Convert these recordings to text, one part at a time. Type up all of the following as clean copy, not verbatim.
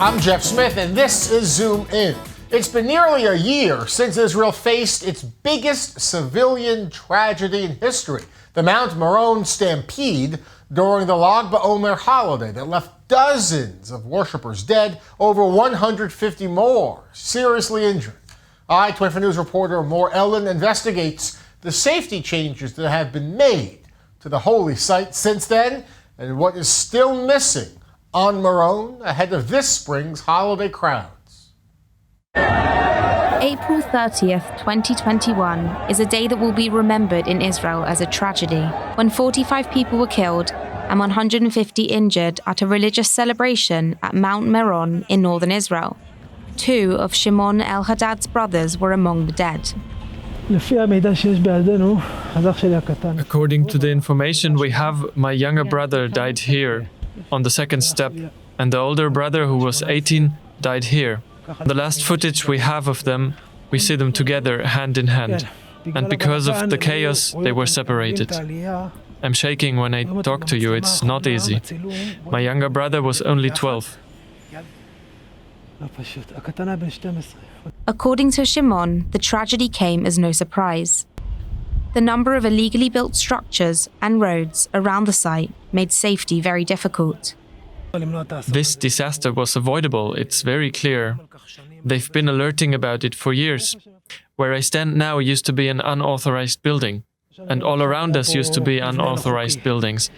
I'm Jeff Smith, and this is Zoom In. It's been nearly a year since Israel faced its biggest civilian tragedy in history, the Mount Meron stampede during the Lag BaOmer holiday that left dozens of worshippers dead, over 150 more seriously injured. I-24 News reporter Mor Ellen investigates the safety changes that have been made to the holy site since then and what is still missing on Meron ahead of this spring's holiday crowds. April 30th, 2021 is a day that will be remembered in Israel as a tragedy, when 45 people were killed and 150 injured at a religious celebration at Mount Meron in northern Israel. Two of Shimon el-Haddad's brothers were among the dead. According to the information we have, my younger brother died here, on the second step, and the older brother, who was 18, died here. The last footage we have of them, we see them together, hand in hand. And because of the chaos, they were separated. I'm shaking when I talk to you, it's not easy. My younger brother was only 12. According to Shimon, the tragedy came as no surprise. The number of illegally built structures and roads around the site made safety very difficult. This disaster was avoidable, it's very clear. They've been alerting about it for years. Where I stand now used to be an unauthorized building, and all around us used to be unauthorized buildings.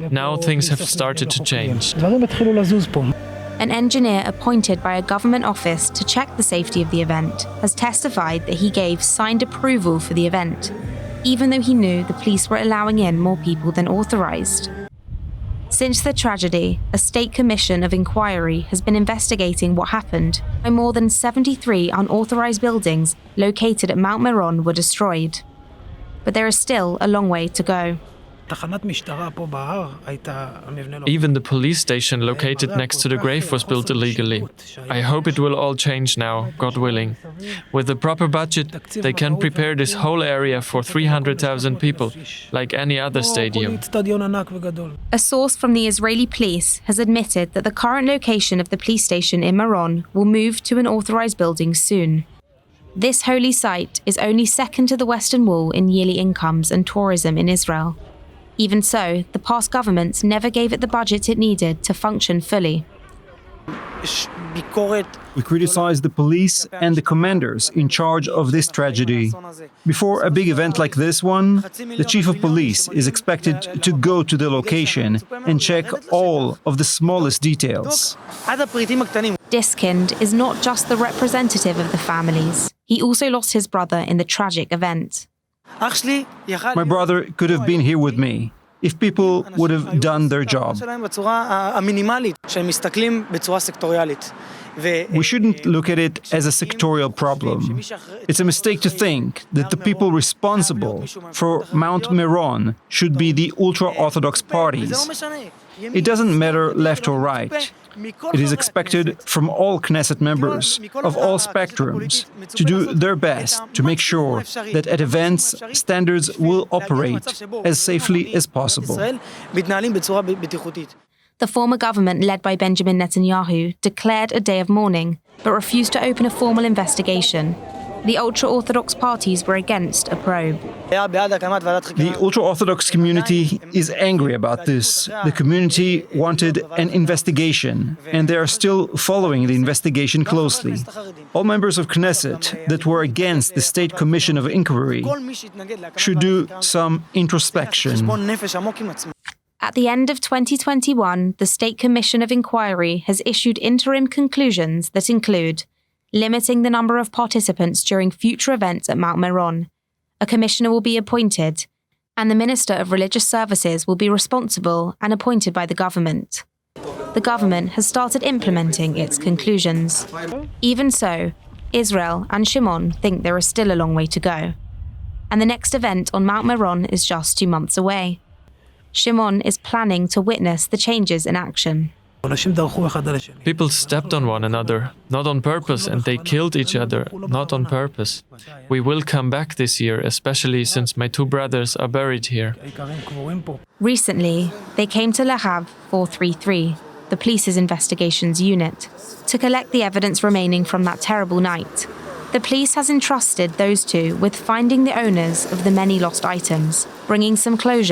Now things have started to change. An engineer appointed by a government office to check the safety of the event has testified that he gave signed approval for the event, even though he knew the police were allowing in more people than authorized. Since the tragedy, a state commission of inquiry has been investigating what happened when more than 73 unauthorized buildings located at Mount Meron were destroyed. But there is still a long way to go. Even the police station located next to the grave was built illegally. I hope it will all change now, God willing. With the proper budget, they can prepare this whole area for 300,000 people, like any other stadium. A source from the Israeli police has admitted that the current location of the police station in Meron will move to an authorized building soon. This holy site is only second to the Western Wall in yearly incomes and tourism in Israel. Even so, the past governments never gave it the budget it needed to function fully. We criticize the police and the commanders in charge of this tragedy. Before a big event like this one, the chief of police is expected to go to the location and check all of the smallest details. Diskind is not just the representative of the families. He also lost his brother in the tragic event. My brother could have been here with me if people would have done their job. We shouldn't look at it as a sectorial problem. It's a mistake to think that the people responsible for Mount Meron should be the Ultra-Orthodox parties. It doesn't matter left or right. It is expected from all Knesset members of all spectrums to do their best to make sure that at events, standards will operate as safely as possible. The former government, led by Benjamin Netanyahu, declared a day of mourning, but refused to open a formal investigation. The Ultra-Orthodox parties were against a probe. The Ultra-Orthodox community is angry about this. The community wanted an investigation, and they are still following the investigation closely. All members of Knesset that were against the State Commission of Inquiry should do some introspection. At the end of 2021, the State Commission of Inquiry has issued interim conclusions that include limiting the number of participants during future events at Mount Meron. A commissioner will be appointed, and the Minister of Religious Services will be responsible and appointed by the government. The government has started implementing its conclusions. Even so, Israel and Shimon think there is still a long way to go. And the next event on Mount Meron is just 2 months away. Shimon is planning to witness the changes in action. People stepped on one another, not on purpose, and they killed each other, not on purpose. We will come back this year, especially since my 2 brothers are buried here. Recently, they came to Lahav 433, the police's investigations unit, to collect the evidence remaining from that terrible night. The police has entrusted those two with finding the owners of the many lost items, bringing some closure